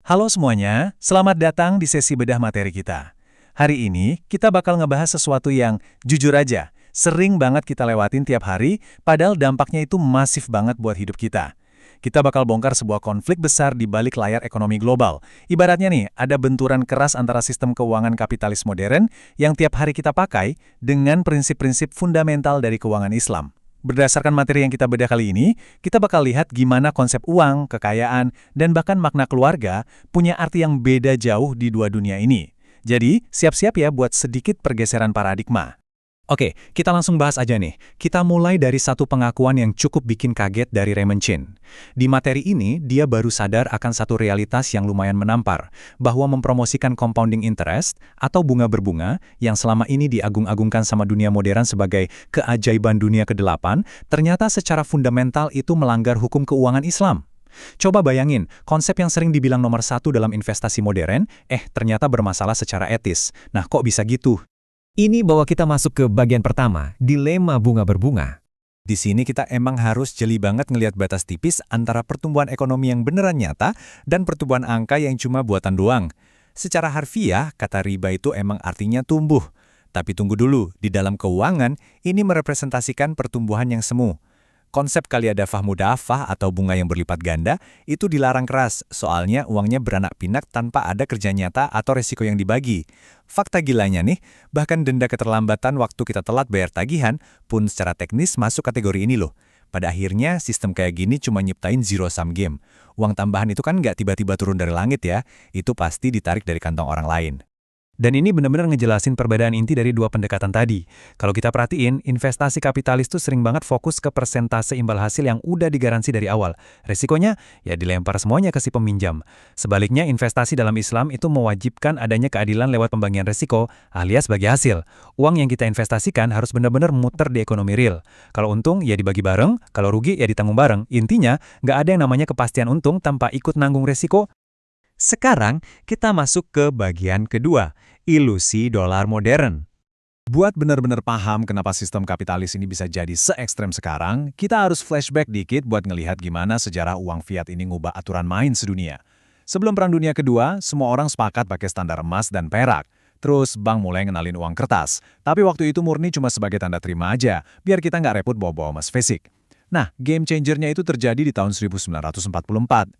Halo semuanya, selamat datang di sesi bedah materi kita. Hari ini kita bakal ngebahas sesuatu yang jujur aja, sering banget kita lewatin tiap hari, padahal dampaknya itu masif banget buat hidup kita. Kita bakal bongkar sebuah konflik besar di balik layar ekonomi global. Ibaratnya nih, ada benturan keras antara sistem keuangan kapitalis modern yang tiap hari kita pakai dengan prinsip-prinsip fundamental dari keuangan Islam. Berdasarkan materi yang kita bedah kali ini, kita bakal lihat gimana konsep uang, kekayaan, dan bahkan makna keluarga punya arti yang beda jauh di dua dunia ini. Jadi, siap-siap ya buat sedikit pergeseran paradigma. Oke, kita langsung bahas aja nih. Kita mulai dari satu pengakuan yang cukup bikin kaget dari Raymond Chin. Di materi ini, dia baru sadar akan satu realitas yang lumayan menampar, bahwa mempromosikan compounding interest atau bunga berbunga yang selama ini diagung-agungkan sama dunia modern sebagai keajaiban dunia ke-8, ternyata secara fundamental itu melanggar hukum keuangan Islam. Coba bayangin, konsep yang sering dibilang nomor satu dalam investasi modern, ternyata bermasalah secara etis. Nah, kok bisa gitu? Ini bawa kita masuk ke bagian pertama, dilema bunga berbunga. Di sini kita emang harus jeli banget ngelihat batas tipis antara pertumbuhan ekonomi yang beneran nyata dan pertumbuhan angka yang cuma buatan doang. Secara harfiah, kata riba itu emang artinya tumbuh. Tapi tunggu dulu, di dalam keuangan, ini merepresentasikan pertumbuhan yang semu. Konsep qaliadafah mudafah atau bunga yang berlipat ganda itu dilarang keras, soalnya uangnya beranak pinak tanpa ada kerja nyata atau resiko yang dibagi. Fakta gilanya nih, bahkan denda keterlambatan waktu kita telat bayar tagihan pun secara teknis masuk kategori ini loh. Pada akhirnya, sistem kayak gini cuma nyiptain zero-sum game. Uang tambahan itu kan nggak tiba-tiba turun dari langit ya, itu pasti ditarik dari kantong orang lain. Dan ini benar-benar ngejelasin perbedaan inti dari dua pendekatan tadi. Kalau kita perhatiin, investasi kapitalis tuh sering banget fokus ke persentase imbal hasil yang udah digaransi dari awal. Resikonya, ya dilempar semuanya ke si peminjam. Sebaliknya, investasi dalam Islam itu mewajibkan adanya keadilan lewat pembagian resiko, alias bagi hasil. Uang yang kita investasikan harus benar-benar muter di ekonomi real. Kalau untung, ya dibagi bareng, kalau rugi, ya ditanggung bareng. Intinya, nggak ada yang namanya kepastian untung tanpa ikut nanggung resiko. Sekarang kita masuk ke bagian kedua, ilusi dolar modern. Buat benar-benar paham kenapa sistem kapitalis ini bisa jadi se-ekstrem sekarang, kita harus flashback dikit buat ngelihat gimana sejarah uang fiat ini ngubah aturan main sedunia. Sebelum Perang Dunia Kedua, semua orang sepakat pakai standar emas dan perak. Terus bank mulai ngenalin uang kertas. Tapi waktu itu murni cuma sebagai tanda terima aja, biar kita nggak repot bawa-bawa emas fisik. Nah, game changernya itu terjadi di tahun 1944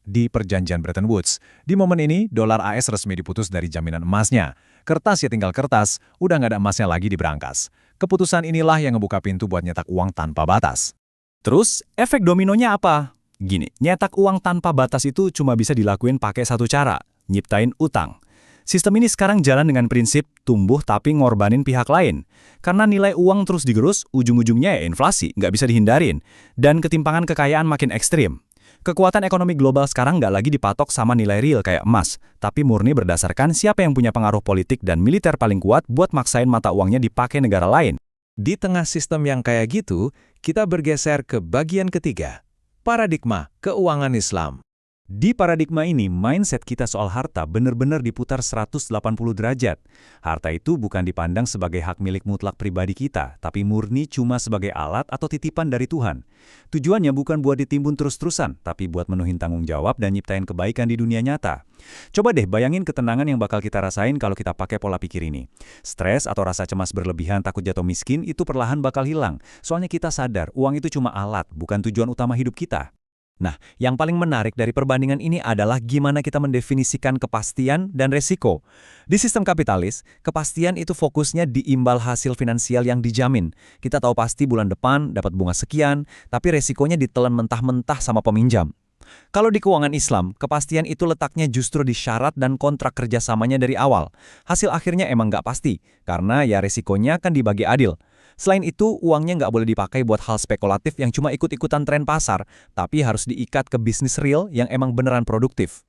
di Perjanjian Bretton Woods. Di momen ini, dolar AS resmi diputus dari jaminan emasnya. Kertas ya tinggal kertas, udah nggak ada emasnya lagi di berangkas. Keputusan inilah yang ngebuka pintu buat nyetak uang tanpa batas. Terus, efek dominonya apa? Gini, nyetak uang tanpa batas itu cuma bisa dilakuin pakai satu cara, nyiptain utang. Sistem ini sekarang jalan dengan prinsip tumbuh tapi ngorbanin pihak lain. Karena nilai uang terus digerus, ujung-ujungnya ya inflasi, nggak bisa dihindarin. Dan ketimpangan kekayaan makin ekstrim. Kekuatan ekonomi global sekarang nggak lagi dipatok sama nilai real kayak emas, tapi murni berdasarkan siapa yang punya pengaruh politik dan militer paling kuat buat maksain mata uangnya dipakai negara lain. Di tengah sistem yang kayak gitu, kita bergeser ke bagian ketiga, paradigma keuangan Islam. Di paradigma ini, mindset kita soal harta benar-benar diputar 180 derajat. Harta itu bukan dipandang sebagai hak milik mutlak pribadi kita, tapi murni cuma sebagai alat atau titipan dari Tuhan. Tujuannya bukan buat ditimbun terus-terusan, tapi buat menuhin tanggung jawab dan nyiptain kebaikan di dunia nyata. Coba deh bayangin ketenangan yang bakal kita rasain kalau kita pakai pola pikir ini. Stres atau rasa cemas berlebihan takut jatuh miskin itu perlahan bakal hilang. Soalnya kita sadar uang itu cuma alat, bukan tujuan utama hidup kita. Nah, yang paling menarik dari perbandingan ini adalah gimana kita mendefinisikan kepastian dan resiko. Di sistem kapitalis, kepastian itu fokusnya di imbal hasil finansial yang dijamin. Kita tahu pasti bulan depan dapat bunga sekian, tapi resikonya ditelan mentah-mentah sama peminjam. Kalau di keuangan Islam, kepastian itu letaknya justru di syarat dan kontrak kerjasamanya dari awal. Hasil akhirnya emang nggak pasti, karena ya resikonya kan dibagi adil. Selain itu, uangnya nggak boleh dipakai buat hal spekulatif yang cuma ikut-ikutan tren pasar, tapi harus diikat ke bisnis real yang emang beneran produktif.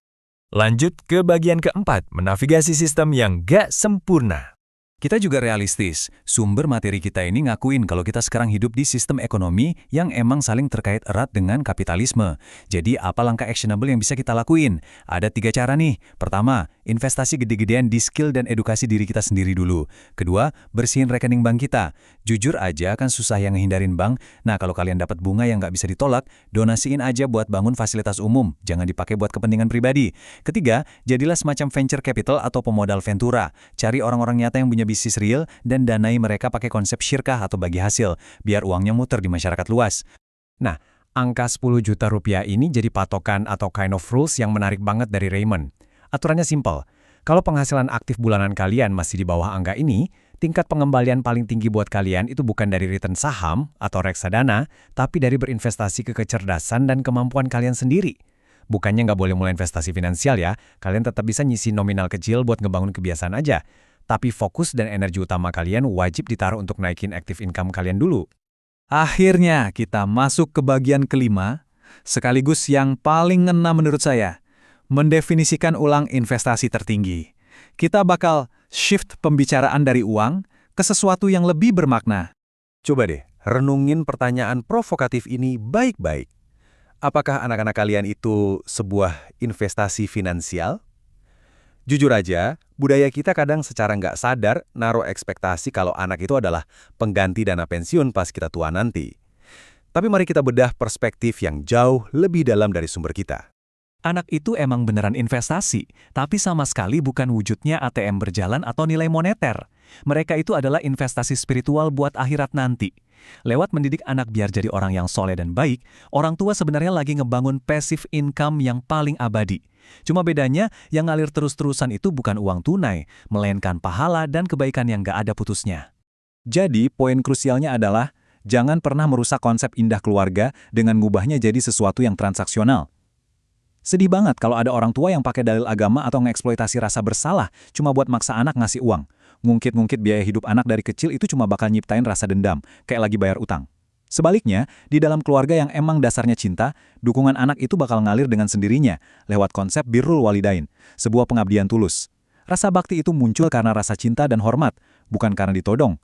Lanjut ke bagian keempat, menavigasi sistem yang gak sempurna. Kita juga realistis, sumber materi kita ini ngakuin kalau kita sekarang hidup di sistem ekonomi yang emang saling terkait erat dengan kapitalisme. Jadi apa langkah actionable yang bisa kita lakuin? Ada 3 cara nih. Pertama, investasi gede-gedean di skill dan edukasi diri kita sendiri dulu. Kedua, bersihin rekening bank kita. Jujur aja kan susah yang ngehindarin bank. Nah, kalau kalian dapat bunga yang nggak bisa ditolak, donasiin aja buat bangun fasilitas umum. Jangan dipakai buat kepentingan pribadi. Ketiga, jadilah semacam venture capital atau pemodal ventura. Cari orang-orang nyata yang punya bisnis real dan danai mereka pakai konsep syirkah atau bagi hasil, biar uangnya muter di masyarakat luas. Nah, angka 10 juta rupiah ini jadi patokan atau kind of rules yang menarik banget dari Raymond. Aturannya simpel. Kalau penghasilan aktif bulanan kalian masih di bawah angka ini, tingkat pengembalian paling tinggi buat kalian itu bukan dari return saham atau reksadana, tapi dari berinvestasi ke kecerdasan dan kemampuan kalian sendiri. Bukannya nggak boleh mulai investasi finansial ya, kalian tetap bisa nyisi nominal kecil buat ngebangun kebiasaan aja. Tapi fokus dan energi utama kalian wajib ditaruh untuk naikin active income kalian dulu. Akhirnya kita masuk ke bagian kelima, sekaligus yang paling ngena menurut saya, mendefinisikan ulang investasi tertinggi. Kita bakal shift pembicaraan dari uang ke sesuatu yang lebih bermakna. Coba deh, renungin pertanyaan provokatif ini baik-baik. Apakah anak-anak kalian itu sebuah investasi finansial? Jujur aja, budaya kita kadang secara nggak sadar naruh ekspektasi kalau anak itu adalah pengganti dana pensiun pas kita tua nanti. Tapi mari kita bedah perspektif yang jauh lebih dalam dari sumber kita. Anak itu emang beneran investasi, tapi sama sekali bukan wujudnya ATM berjalan atau nilai moneter. Mereka itu adalah investasi spiritual buat akhirat nanti. Lewat mendidik anak biar jadi orang yang soleh dan baik, orang tua sebenarnya lagi ngebangun passive income yang paling abadi. Cuma bedanya, yang ngalir terus-terusan itu bukan uang tunai, melainkan pahala dan kebaikan yang gak ada putusnya. Jadi, poin krusialnya adalah, jangan pernah merusak konsep indah keluarga dengan ngubahnya jadi sesuatu yang transaksional. Sedih banget kalau ada orang tua yang pakai dalil agama atau ngeksploitasi rasa bersalah cuma buat maksa anak ngasih uang. Ngungkit-ngungkit biaya hidup anak dari kecil itu cuma bakal nyiptain rasa dendam, kayak lagi bayar utang. Sebaliknya, di dalam keluarga yang emang dasarnya cinta, dukungan anak itu bakal ngalir dengan sendirinya, lewat konsep birrul walidain, sebuah pengabdian tulus. Rasa bakti itu muncul karena rasa cinta dan hormat, bukan karena ditodong.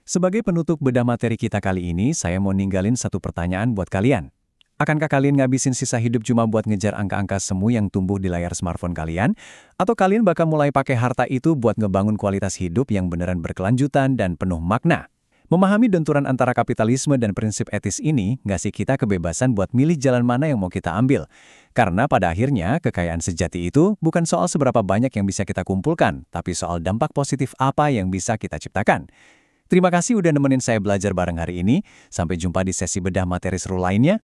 Sebagai penutup bedah materi kita kali ini, saya mau ninggalin satu pertanyaan buat kalian. Akankah kalian ngabisin sisa hidup cuma buat ngejar angka-angka semu yang tumbuh di layar smartphone kalian? Atau kalian bakal mulai pakai harta itu buat ngebangun kualitas hidup yang beneran berkelanjutan dan penuh makna? Memahami benturan antara kapitalisme dan prinsip etis ini ngasih kita kebebasan buat milih jalan mana yang mau kita ambil. Karena pada akhirnya, kekayaan sejati itu bukan soal seberapa banyak yang bisa kita kumpulkan, tapi soal dampak positif apa yang bisa kita ciptakan. Terima kasih udah nemenin saya belajar bareng hari ini. Sampai jumpa di sesi bedah materi seru lainnya.